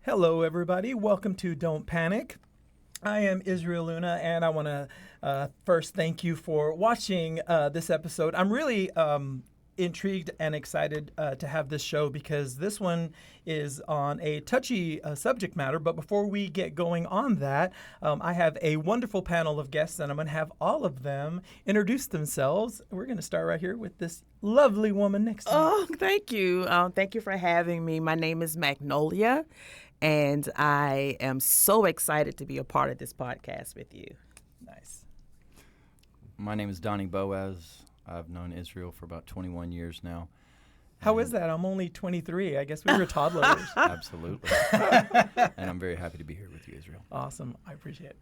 Hello, everybody. Welcome to Don't Panic. I am Israel Luna, and I want to first thank you for watching this episode. I'm really intrigued and excited to have this show because this one is on a touchy subject matter. But before we get going on that, I have a wonderful panel of guests, and I'm going to have all of them introduce themselves. We're going to start right here with this lovely woman next to me. Oh, thank you. Thank you for having me. My name is Magnolia, and I am so excited to be a part of this podcast with you. Nice. My name is Donny Boaz. I've known Israel for about 21 years now. How is that? I'm only 23. I guess we were toddlers. Absolutely. And I'm very happy to be here with you, Israel. Awesome. I appreciate it.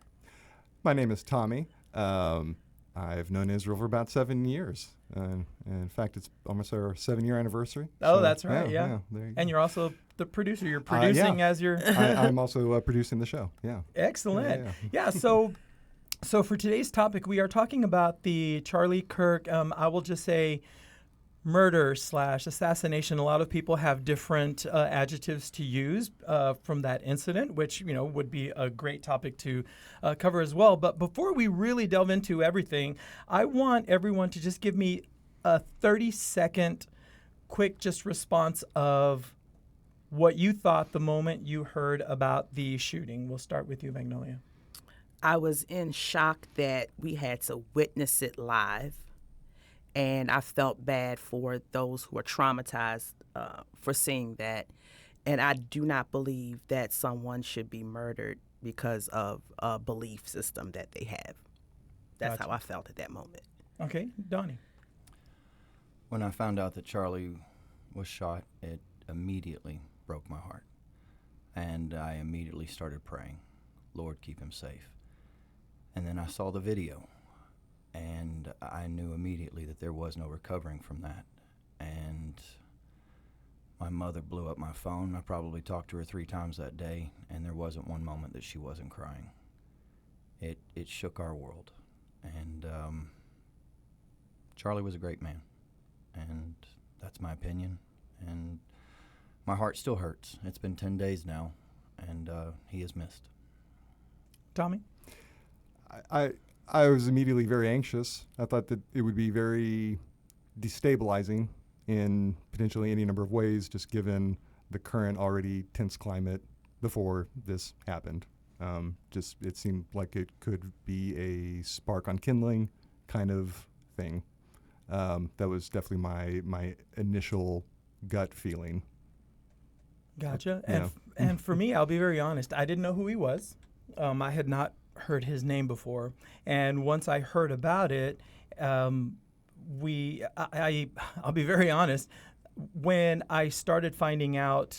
My name is Tommy. I've known Israel for about 7 years. And in fact, it's almost our 7-year anniversary. Oh, So, that's right. Yeah. there you And go. you're also the producer. You're producing as you're. I'm also producing the show. Yeah. Excellent. Yeah. So for today's topic, we are talking about the Charlie Kirk. I will just say murder / assassination. A lot of people have different adjectives to use from that incident, which would be a great topic to cover as well. But before we really delve into everything, I want everyone to just give me a 30-second quick just response of what you thought the moment you heard about the shooting. We'll start with you, Magnolia. I was in shock that we had to witness it live, and I felt bad for those who are traumatized for seeing that. And I do not believe that someone should be murdered because of a belief system that they have. That's Gotcha. how I felt at that moment. Okay, Donnie. When I found out that Charlie was shot, it immediately broke my heart. And I immediately started praying, Lord, keep him safe. And then I saw the video, and I knew immediately that there was no recovering from that. And my mother blew up my phone. I probably talked to her 3 times that day, and there wasn't one moment that she wasn't crying. It shook our world. And Charlie was a great man, and that's my opinion. And my heart still hurts. It's been 10 days now, and he is missed. Tommy? I was immediately very anxious. I thought that it would be very destabilizing in potentially any number of ways, just given the current already tense climate before this happened. It seemed like it could be a spark on kindling kind of thing. That was definitely my initial gut feeling. Gotcha. Yeah. And for me, I'll be very honest. I didn't know who he was. I had not heard his name before. And once I heard about it, I'll be very honest. When I started finding out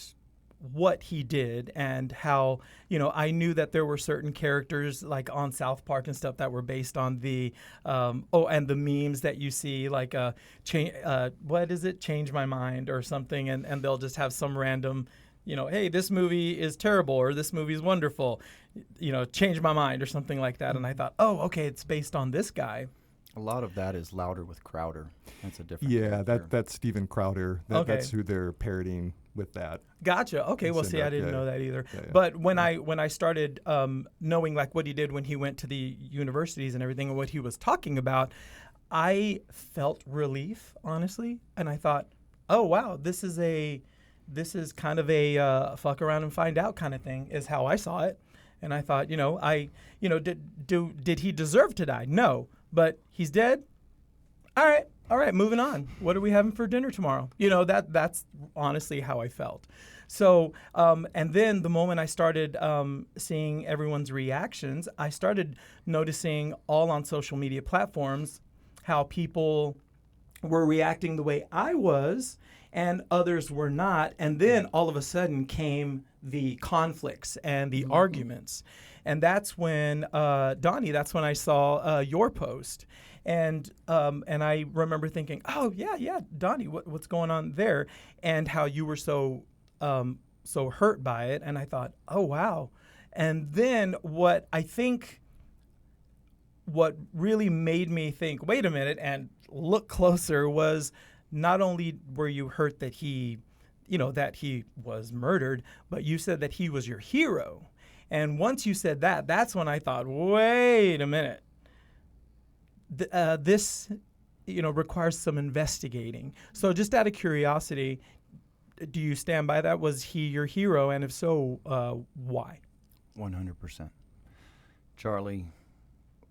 what he did and how, I knew that there were certain characters like on South Park and stuff that were based on the, and the memes that you see, like, what is it? Change My Mind or something. And they'll just have some random, hey, this movie is terrible or this movie is wonderful, change my mind or something like that. And I thought, oh, okay, it's based on this guy. A lot of that is Louder with Crowder. That's a different Yeah, character. that's Steven Crowder. That's who they're parodying with that. Gotcha. Okay. Well, see, I didn't know that either. Yeah. But when I started knowing like what he did when he went to the universities and everything and what he was talking about, I felt relief, honestly. And I thought, oh, wow, this is kind of a fuck around and find out kind of thing is how I saw it. And I thought, did he deserve to die? No, but he's dead. All right, moving on. What are we having for dinner tomorrow? That's honestly how I felt. So, and then the moment I started seeing everyone's reactions, I started noticing all on social media platforms how people were reacting the way I was, and others were not. And then all of a sudden came the conflicts and the arguments. And that's when, Donny, that's when I saw your post. And I remember thinking, oh, yeah, Donny, what's going on there? And how you were so hurt by it. And I thought, oh, wow. And then what really made me think, wait a minute, and look closer was not only were you hurt that he was murdered, but you said that he was your hero. And once you said that, that's when I thought, wait a minute. This, requires some investigating. So just out of curiosity, do you stand by that? Was he your hero? And if so, why? 100%. Charlie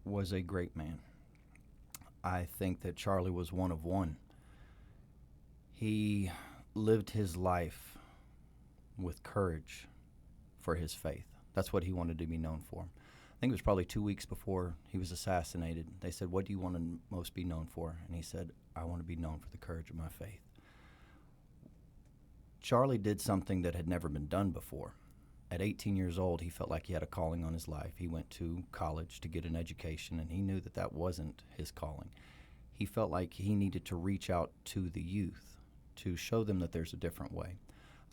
was a great man. I think that Charlie was one of one. He lived his life with courage for his faith. That's what he wanted to be known for. I think it was probably 2 weeks before he was assassinated. They said, what do you want to most be known for? And he said, I want to be known for the courage of my faith. Charlie did something that had never been done before. At 18 years old, he felt like he had a calling on his life. He went to college to get an education, and he knew that that wasn't his calling. He felt like he needed to reach out to the youth to show them that there's a different way.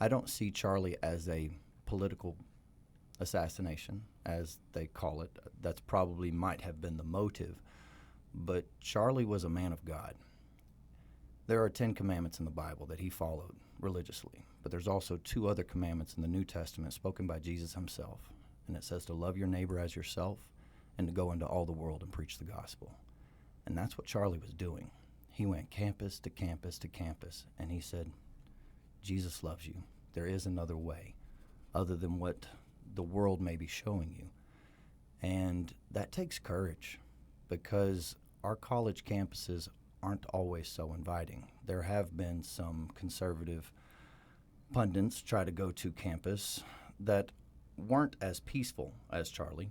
I don't see Charlie as a political assassination, as they call it. That's probably might have been the motive. But Charlie was a man of God. There are 10 commandments in the Bible that he followed religiously, but there's also 2 other commandments in the New Testament spoken by Jesus himself, and it says to love your neighbor as yourself and to go into all the world and preach the gospel. And that's what Charlie was doing. He went campus to campus to campus, and he said, Jesus loves you. There is another way other than what the world may be showing you. And that takes courage, because our college campuses aren't always so inviting. There have been some conservative pundits try to go to campus that weren't as peaceful as Charlie,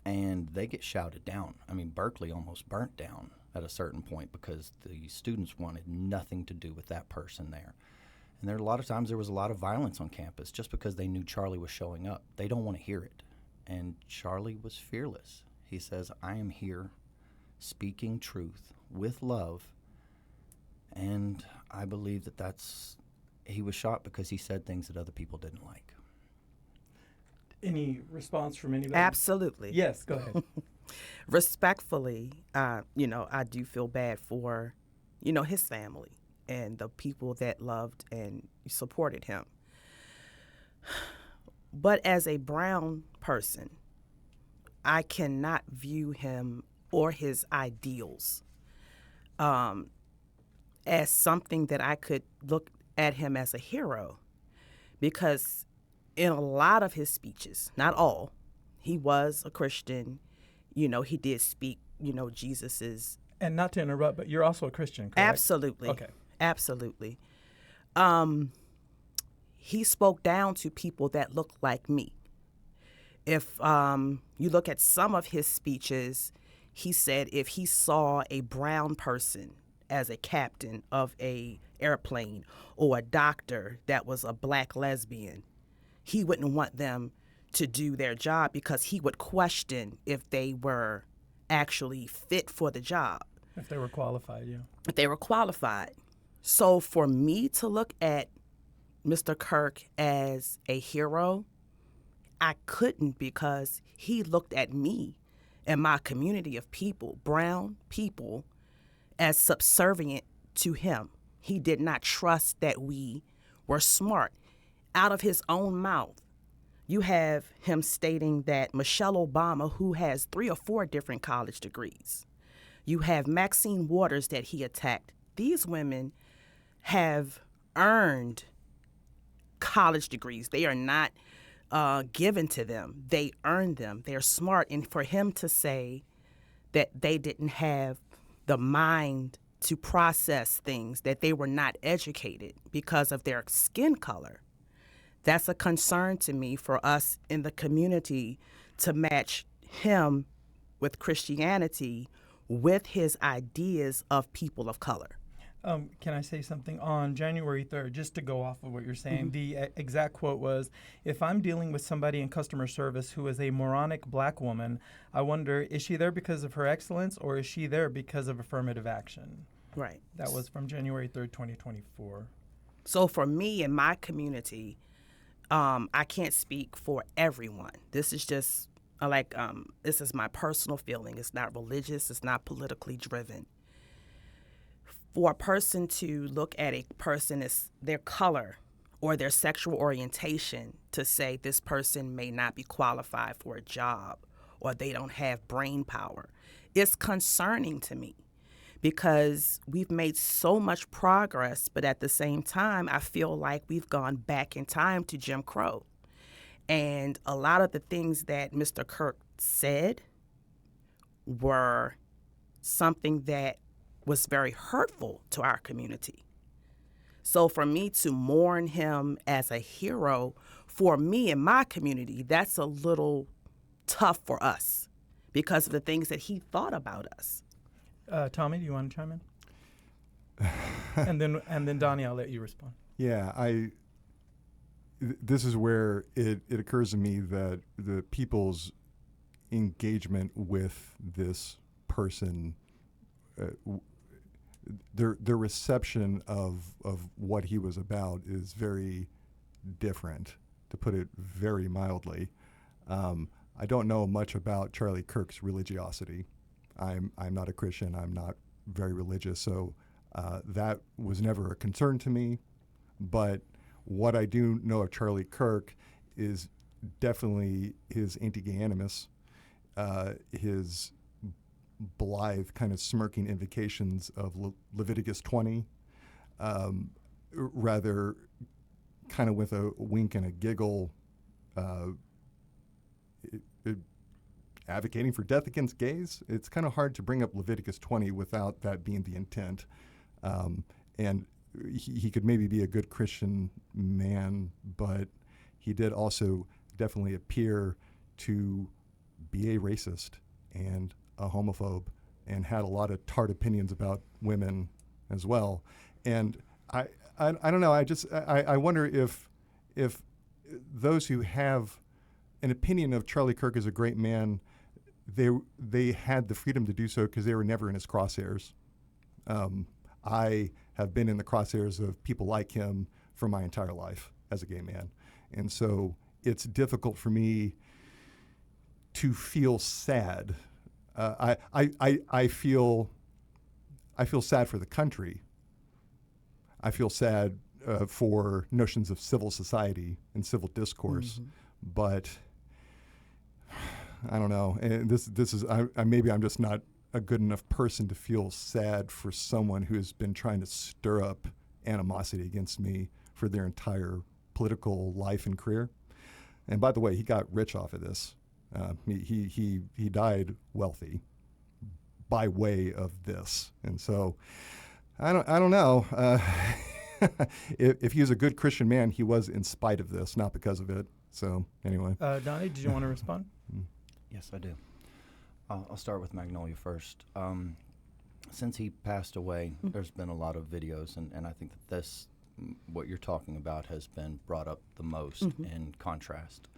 and they get shouted down. I mean, Berkeley almost burnt down at a certain point because the students wanted nothing to do with that person there. And a lot of times there was a lot of violence on campus just because they knew Charlie was showing up. They don't want to hear it. And Charlie was fearless. He says, I am here speaking truth with love. And I believe he was shot because he said things that other people didn't like. Any response from anybody? Absolutely. Yes, go ahead. Respectfully, I do feel bad for, his family and the people that loved and supported him. But as a brown person, I cannot view him or his ideals as something that I could look at him as a hero, because in a lot of his speeches, not all, he was a Christian. He did speak, Jesus's. And not to interrupt, but you're also a Christian, correct? Absolutely. Okay. Absolutely. He spoke down to people that looked like me. If you look at some of his speeches, he said if he saw a brown person as a captain of a airplane or a doctor that was a black lesbian, he wouldn't want them to do their job because he would question if they were actually fit for the job. If they were qualified, yeah. If they were qualified. So for me to look at Mr. Kirk as a hero, I couldn't, because he looked at me and my community of people, brown people, as subservient to him. He did not trust that we were smart. Out of his own mouth, you have him stating that Michelle Obama, who has 3 or 4 different college degrees, you have Maxine Waters that he attacked. These women have earned college degrees. They are not given to them. They earned them. They're smart. And for him to say that they didn't have the mind to process things, that they were not educated because of their skin color, that's a concern to me for us in the community to match him with Christianity with his ideas of people of color. Can I say something? On January 3rd, just to go off of what you're saying, the exact quote was, "If I'm dealing with somebody in customer service who is a moronic black woman, I wonder, is she there because of her excellence or is she there because of affirmative action?" Right. That was from January 3rd, 2024. So for me in my community, I can't speak for everyone. This is just this is my personal feeling. It's not religious. It's not politically driven. For a person to look at a person as their color or their sexual orientation to say this person may not be qualified for a job or they don't have brain power, it's concerning to me because we've made so much progress, but at the same time, I feel like we've gone back in time to Jim Crow. And a lot of the things that Mr. Kirk said were something that was very hurtful to our community. So for me to mourn him as a hero, for me in my community, that's a little tough for us because of the things that he thought about us. Tommy, do you want to chime in? and then Donnie, I'll let you respond. Yeah, this is where it occurs to me that the people's engagement with this person, their reception of what he was about is very different, to put it very mildly. I don't know much about Charlie Kirk's religiosity. I'm not a Christian. I'm not very religious, so that was never a concern to me. But what I do know of Charlie Kirk is definitely his anti-gay animus, his blithe kind of smirking invocations of Leviticus 20, rather kind of with a wink and a giggle, advocating for death against gays. It's kind of hard to bring up Leviticus 20 without that being the intent. And he could maybe be a good Christian man, but he did also definitely appear to be a racist and a homophobe and had a lot of tart opinions about women as well. And I don't know. I wonder if those who have an opinion of Charlie Kirk as a great man, they had the freedom to do so because they were never in his crosshairs. I have been in the crosshairs of people like him for my entire life as a gay man. And so it's difficult for me to feel sad. I feel sad for the country. I feel sad for notions of civil society and civil discourse, but I don't know. And this is maybe I'm just not a good enough person to feel sad for someone who has been trying to stir up animosity against me for their entire political life and career. And by the way, he got rich off of this. He died wealthy by way of this, and so I don't know. If he was a good Christian man, he was in spite of this, not because of it. So anyway, Donnie, did you want to respond? Yes, I do. I'll start with Magnolia first. Since he passed away, there's been a lot of videos, and I think that what you're talking about, has been brought up the most in contrast.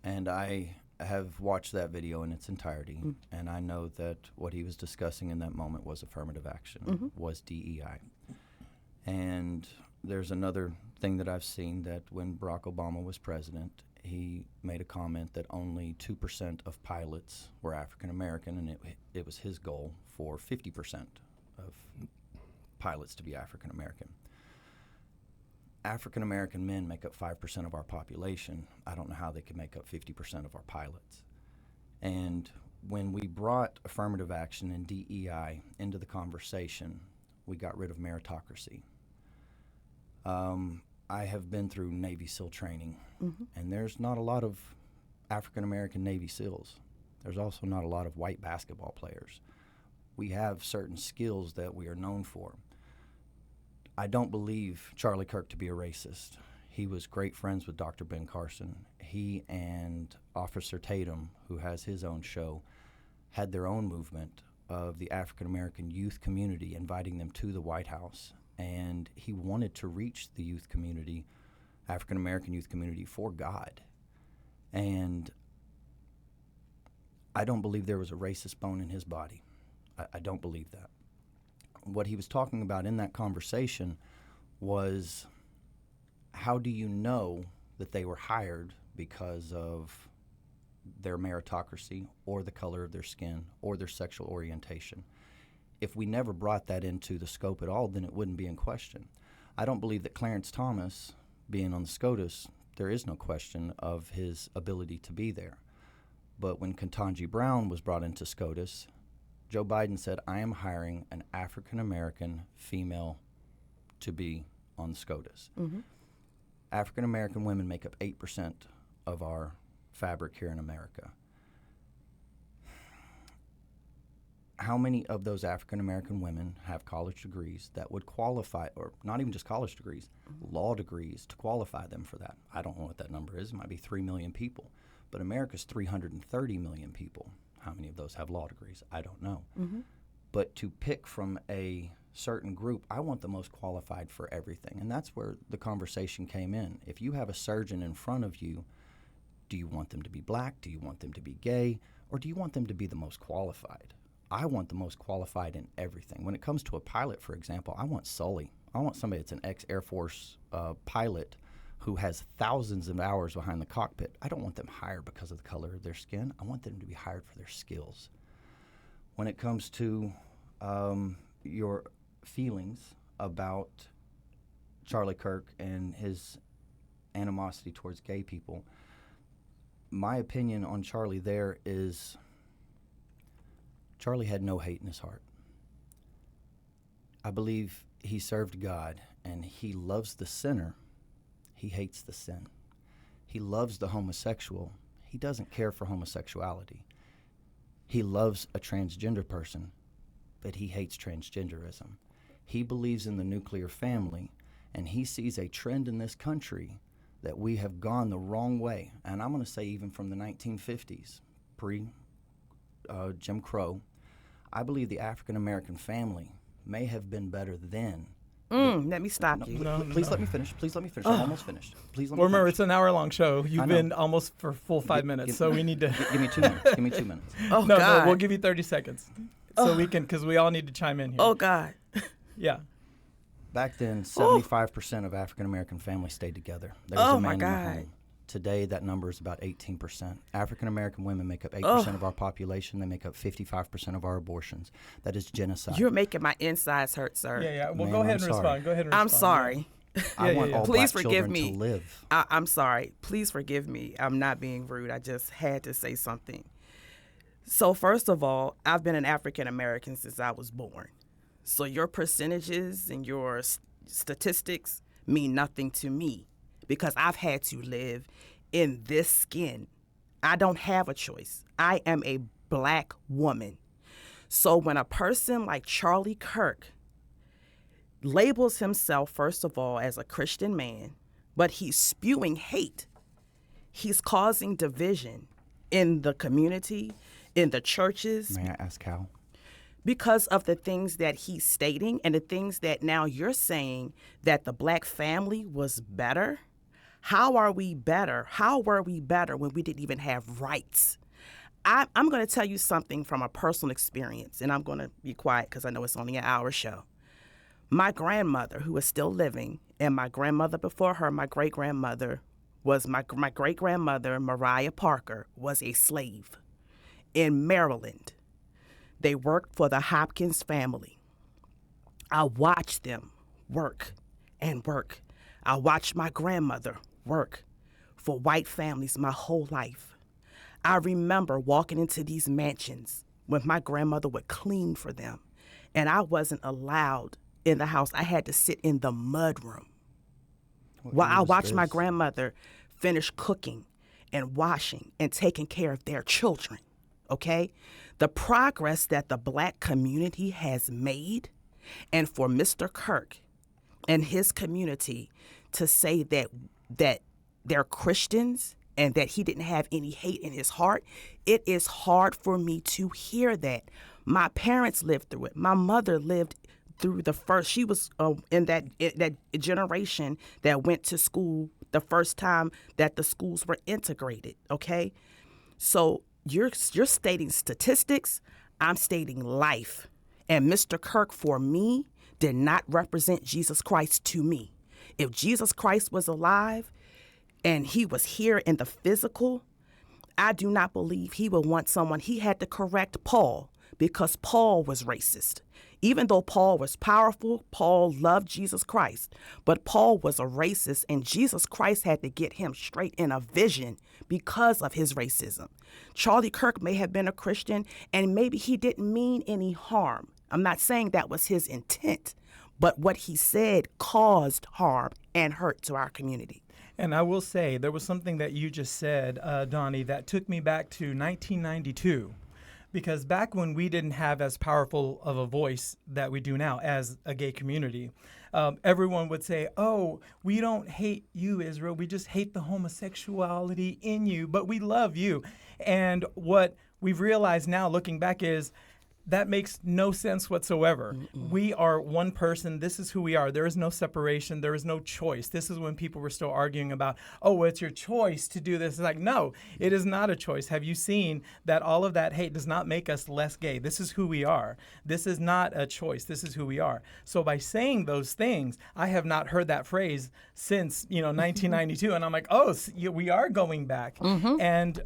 And I have watched that video in its entirety, and I know that what he was discussing in that moment was affirmative action, was DEI. And there's another thing that I've seen, that when Barack Obama was president, he made a comment that only 2% of pilots were African American, and it was his goal for 50% of pilots to be African American. African American men make up 5% of our population. I don't know how they can make up 50% of our pilots. And when we brought affirmative action and DEI into the conversation, we got rid of meritocracy. I have been through Navy SEAL training, and there's not a lot of African American Navy SEALs. There's also not a lot of white basketball players. We have certain skills that we are known for. I don't believe Charlie Kirk to be a racist. He was great friends with Dr. Ben Carson. He and Officer Tatum, who has his own show, had their own movement of the African American youth community, inviting them to the White House. And he wanted to reach the youth community, African American youth community, for God. And I don't believe there was a racist bone in his body. I don't believe that. What he was talking about in that conversation was, how do you know that they were hired because of their meritocracy or the color of their skin or their sexual orientation? If we never brought that into the scope at all, then it wouldn't be in question. I don't believe that Clarence Thomas, being on the SCOTUS, there is no question of his ability to be there. But when Ketanji Brown was brought into SCOTUS, Joe Biden said, I am hiring an African-American female to be on SCOTUS. Mm-hmm. African-American women make up 8% of our fabric here in America. How many of those African-American women have college degrees that would qualify, or not even just college degrees, law degrees to qualify them for that? I don't know what that number is. It might be 3 million people. But America's 330 million people. How many of those have law degrees? I don't know. Mm-hmm. But to pick from a certain group, I want the most qualified for everything. And that's where the conversation came in. If you have a surgeon in front of you, do you want them to be black? Do you want them to be gay? Or do you want them to be the most qualified? I want the most qualified in everything. When it comes to a pilot, for example, I want Sully. I want somebody that's an ex-Air Force pilot who has thousands of hours behind the cockpit. I don't want them hired because of the color of their skin. I want them to be hired for their skills. When it comes to your feelings about Charlie Kirk and his animosity towards gay people, my opinion on Charlie there is Charlie had no hate in his heart. I believe he served God, and he loves the sinner. He hates the sin. He loves the homosexual. He doesn't care for homosexuality. He loves a transgender person, but he hates transgenderism. He believes in the nuclear family, and he sees a trend in this country that we have gone the wrong way. And I'm going to say even from the 1950s, pre-Jim Crow, I believe the African-American family may have been better then. Let me stop you. Please let me finish. Please let me finish. I'm almost finished. Please let me Remember, finish. it's an hour-long show. You've been almost for full 5 minutes, so we need to... Give me 2 minutes. Give me 2 minutes. Oh, no, God. no, we'll give you 30 seconds. So we can, because we all need to chime in here. Oh, God. Yeah. Back then, 75% of African-American families stayed together. There was a man in the home. Today, that number is about 18%. African-American women make up 8% of our population. They make up 55% of our abortions. That is genocide. You're making my insides hurt, sir. Yeah. Well, Ma'am, go ahead and I'm respond. sorry. Go ahead and respond. I'm sorry. I want all Please black forgive children me. to live. I'm sorry. Please forgive me. I'm not being rude. I just had to say something. So first of all, I've been an African American since I was born. So your percentages and your statistics mean nothing to me because I've had to live in this skin. I don't have a choice. I am a black woman. So when a person like Charlie Kirk labels himself, first of all, as a Christian man, but he's spewing hate, he's causing division in the community, in the churches. May I ask how? Because of the things that he's stating and the things that now you're saying that the black family was better. How are we better? How were we better when we didn't even have rights? I'm going to tell you something from a personal experience, and I'm going to be quiet because I know it's only an hour show. My grandmother, who is still living, and my grandmother before her, my great-grandmother, was my great-grandmother, Mariah Parker, was a slave in Maryland. They worked for the Hopkins family. I watched them work and work. I watched my grandmother work for white families my whole life. I remember walking into these mansions when my grandmother would clean for them, and I wasn't allowed in the house. I had to sit in the mudroom while I watched my grandmother finish cooking and washing and taking care of their children, okay? The progress that the black community has made, and for Mr. Kirk and his community to say that they're Christians and that he didn't have any hate in his heart, it is hard for me to hear that. My parents lived through it. My mother lived through the first. She was in that generation that went to school the first time that the schools were integrated. Okay, so you're stating statistics. I'm stating life. And Mr. Kirk, for me, did not represent Jesus Christ to me. If Jesus Christ was alive and he was here in the physical, I do not believe he would want someone. He had to correct Paul because Paul was racist. Even though Paul was powerful, Paul loved Jesus Christ. But Paul was a racist, and Jesus Christ had to get him straight in a vision because of his racism. Charlie Kirk may have been a Christian, and maybe he didn't mean any harm. I'm not saying that was his intent, but what he said caused harm and hurt to our community. And I will say, there was something that you just said, Donny, that took me back to 1992. Because back when we didn't have as powerful of a voice that we do now as a gay community, everyone would say, oh, we don't hate you, Israel. We just hate the homosexuality in you, but we love you. And what we've realized now looking back is that makes no sense whatsoever. We are one person. This is who we are. There is no separation. There is no choice. This is when people were still arguing about, oh, well, it's your choice to do this. It's like, no, it is not a choice. Have you seen that all of that hate does not make us less gay? This is who we are. This is not a choice. This is who we are. So by saying those things, I have not heard that phrase since, 1992. And I'm like, oh, we are going back. And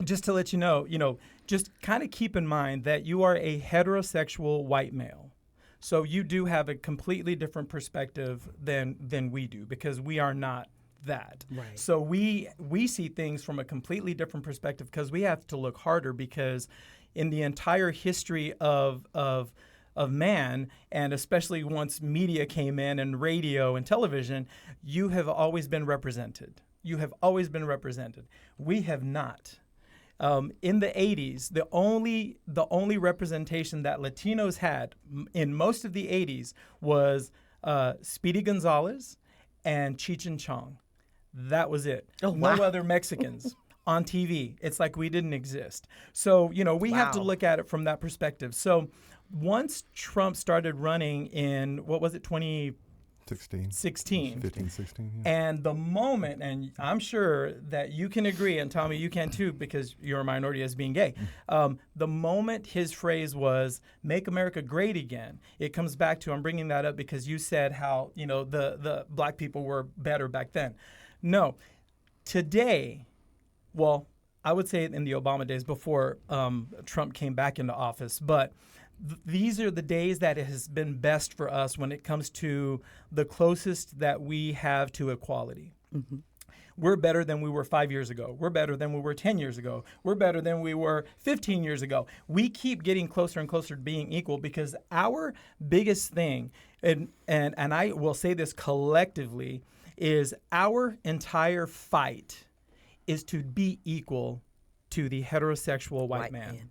just to let you know, just kind of keep in mind that you are a heterosexual white male. So you do have a completely different perspective than we do, because we are not that. Right. So we see things from a completely different perspective because we have to look harder, because in the entire history of man, and especially once media came in and radio and television, you have always been represented. You have always been represented. We have not. In the 80s, the only representation that Latinos had in most of the 80s was Speedy Gonzalez and Cheech and Chong. That was it. Oh, wow. No other Mexicans on TV. It's like we didn't exist. So, we have to look at it from that perspective. So once Trump started running in, what was it, 2016. 15, 16, yeah. And the moment, and I'm sure that you can agree, and Tommy, you can too, because you're a minority as being gay. The moment his phrase was, make America great again, it comes back to, I'm bringing that up because you said how, the black people were better back then. No, today, well, I would say in the Obama days before Trump came back into office, but these are the days that it has been best for us when it comes to the closest that we have to equality. Mm-hmm. We're better than we were 5 years ago. We're better than we were 10 years ago. We're better than we were 15 years ago. We keep getting closer and closer to being equal, because our biggest thing, and I will say this collectively, is our entire fight is to be equal to the heterosexual white man.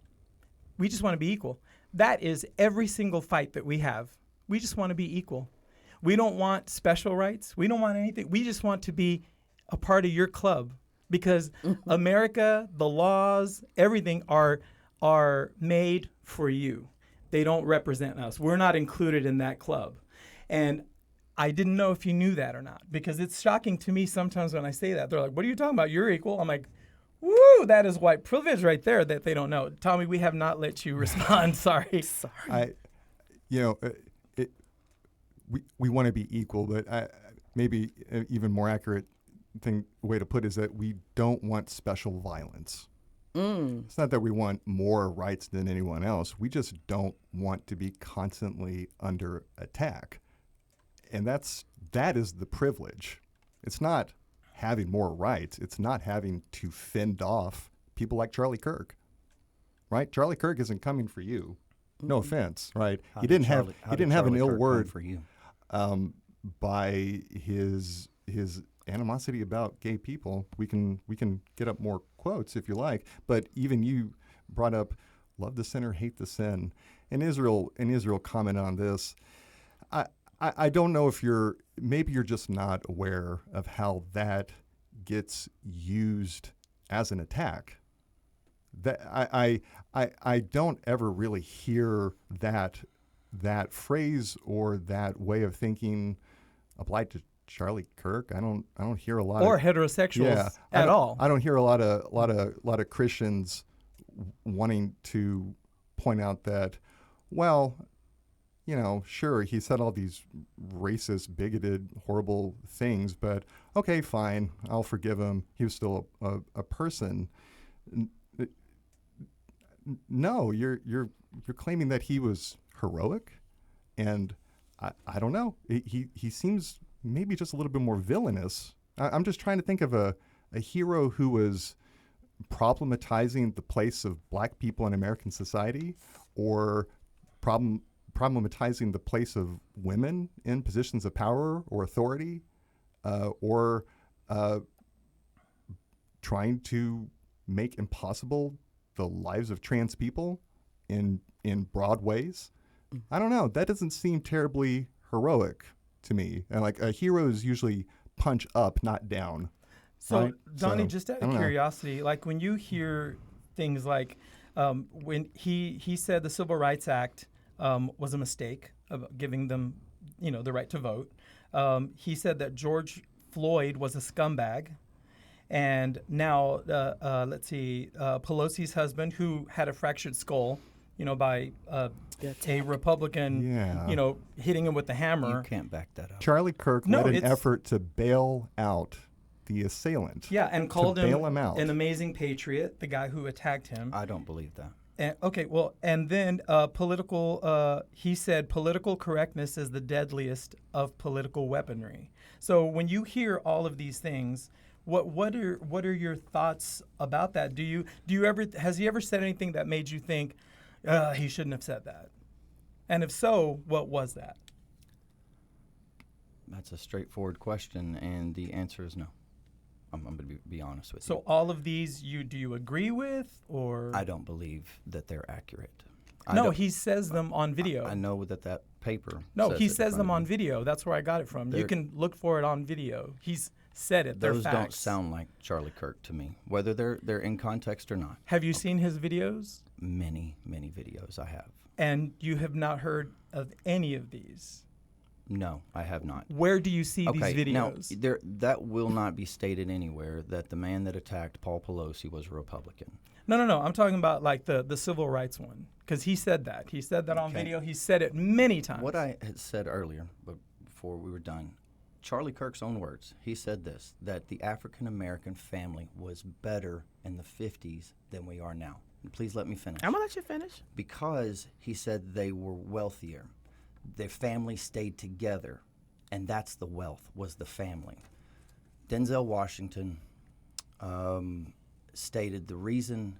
We just want to be equal. That is every single fight that we have. We just want to be equal. We don't want special rights. We don't want anything. We just want to be a part of your club, because America, the laws, everything are made for you. They don't represent us. We're not included in that club. And I didn't know if you knew that or not, because it's shocking to me sometimes when I say that. They're like, what are you talking about? You're equal. I'm like, woo, that is white privilege right there that they don't know. Tommy, we have not let you respond. Sorry. We want to be equal, but maybe an even more accurate way to put it is that we don't want special violence. It's not that we want more rights than anyone else. We just don't want to be constantly under attack. And that is the privilege. It's not having more rights. It's not having to fend off people like Charlie Kirk, right? Charlie Kirk isn't coming for you. No offense, right? He didn't have an ill word for you by his animosity about gay people. We can get up more quotes if you like, but even you brought up love the sinner, hate the sin. And Israel commented on this. I don't know if maybe you're just not aware of how that gets used as an attack. that I don't ever really hear that phrase or that way of thinking applied to Charlie Kirk. I don't hear a lot Or of heterosexuals I at don't- all. I don't hear a lot of Christians wanting to point out that, well, you know, sure, he said all these racist, bigoted, horrible things, but okay, fine, I'll forgive him. He was still a person. No, you're claiming that he was heroic, and I don't know. He seems maybe just a little bit more villainous. I'm just trying to think of a hero who was problematizing the place of black people in American society, or problematizing the place of women in positions of power or authority, or trying to make impossible the lives of trans people in broad ways. I don't know. That doesn't seem terribly heroic to me. And like, heroes usually punch up, not down. So, right? Donnie, So, just out I of don't know. curiosity, like when you hear things like when he said the Civil Rights Act was a mistake of giving them, you know, the right to vote. He said that George Floyd was a scumbag. And now, let's see, Pelosi's husband, who had a fractured skull, you know, by a Republican, Yeah. you know, hitting him with the hammer. You can't back that up. Charlie Kirk No, led an it's- effort to bail out the assailant. Yeah, and called bail him out. an amazing patriot, the guy who attacked him. I don't believe that. And, okay, well, and then he said political correctness is the deadliest of political weaponry. So when you hear all of these things, what are your thoughts about that? Has he ever said anything that made you think he shouldn't have said that? And if so, what was that? That's a straightforward question, and the answer is no. I'm going to be honest with So you. all of these, do you agree with, or I don't believe that they're accurate. no? He says them on video. I know that paper. No, says he it in says front them of on me. video. That's where I got it from. You They're- can look for it on video. He's said it. They're Those don't facts. sound like Charlie Kirk to me, whether they're in context or not. Have you seen his videos? Many videos I have. And you have not heard of any of these. No, I have not. Where do you see Okay, these now videos? that will not be stated anywhere that the man that attacked Paul Pelosi was a Republican. No. I'm talking about like the civil rights one, because he said that. He said that on Okay. video. He said it many times. What I had said earlier, but before we were done, Charlie Kirk's own words, he said this, that the African-American family was better in the 50s than we are now. And please let me finish. I'm going to let you finish. Because he said they were wealthier. Their family stayed together, and that's the wealth, was the family. Denzel Washington stated the reason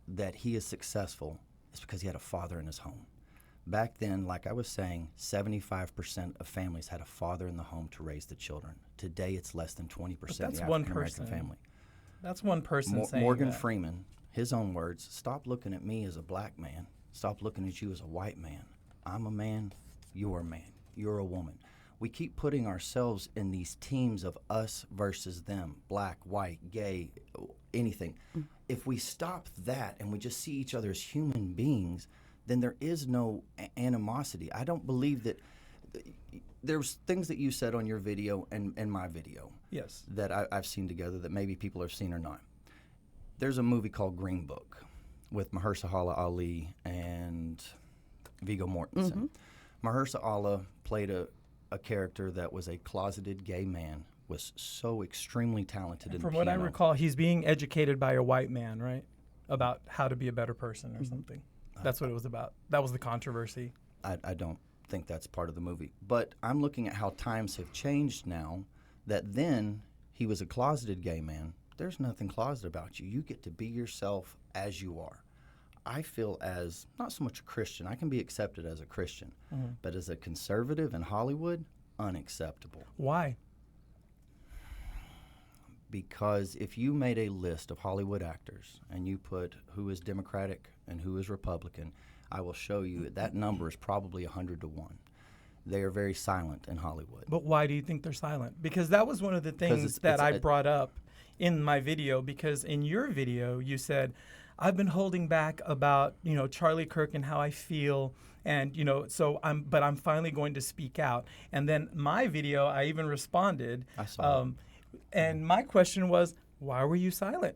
that he is successful is because he had a father in his home. Back then, like I was saying, 75% of families had a father in the home to raise the children. Today, it's less than 20% of that's the one African-American person. family. That's one person saying Morgan that. Freeman, his own words, stop looking at me as a black man. Stop looking at you as a white man. I'm a man, you're a man, you're a woman. We keep putting ourselves in these teams of us versus them, black, white, gay, anything. If we stop that and we just see each other as human beings, then there is no animosity. I don't believe that there's things that you said on your video and my video Yes. that I've seen together that maybe people have seen or not. There's a movie called Green Book with Mahershala Ali and Viggo Mortensen. Mahershala Ali played a character that was a closeted gay man, was so extremely talented in From the what I piano. recall, he's being educated by a white man, right? About how to be a better person or something. That's what it was about. That was the controversy. I don't think that's part of the movie. But I'm looking at how times have changed now, that then he was a closeted gay man. There's nothing closeted about you. You get to be yourself as you are. I feel as not so much a Christian. I can be accepted as a Christian. But as a conservative in Hollywood, unacceptable. Why? Because if you made a list of Hollywood actors and you put who is Democratic and who is Republican, I will show you that number is probably 100 to 1. They are very silent in Hollywood. But why do you think they're silent? Because that was one of the things it's- that it's I brought up in my video, because in your video you said, I've been holding back about, Charlie Kirk and how I feel. And, but I'm finally going to speak out. And then my video, I even responded. I saw it. And my question was, why were you silent?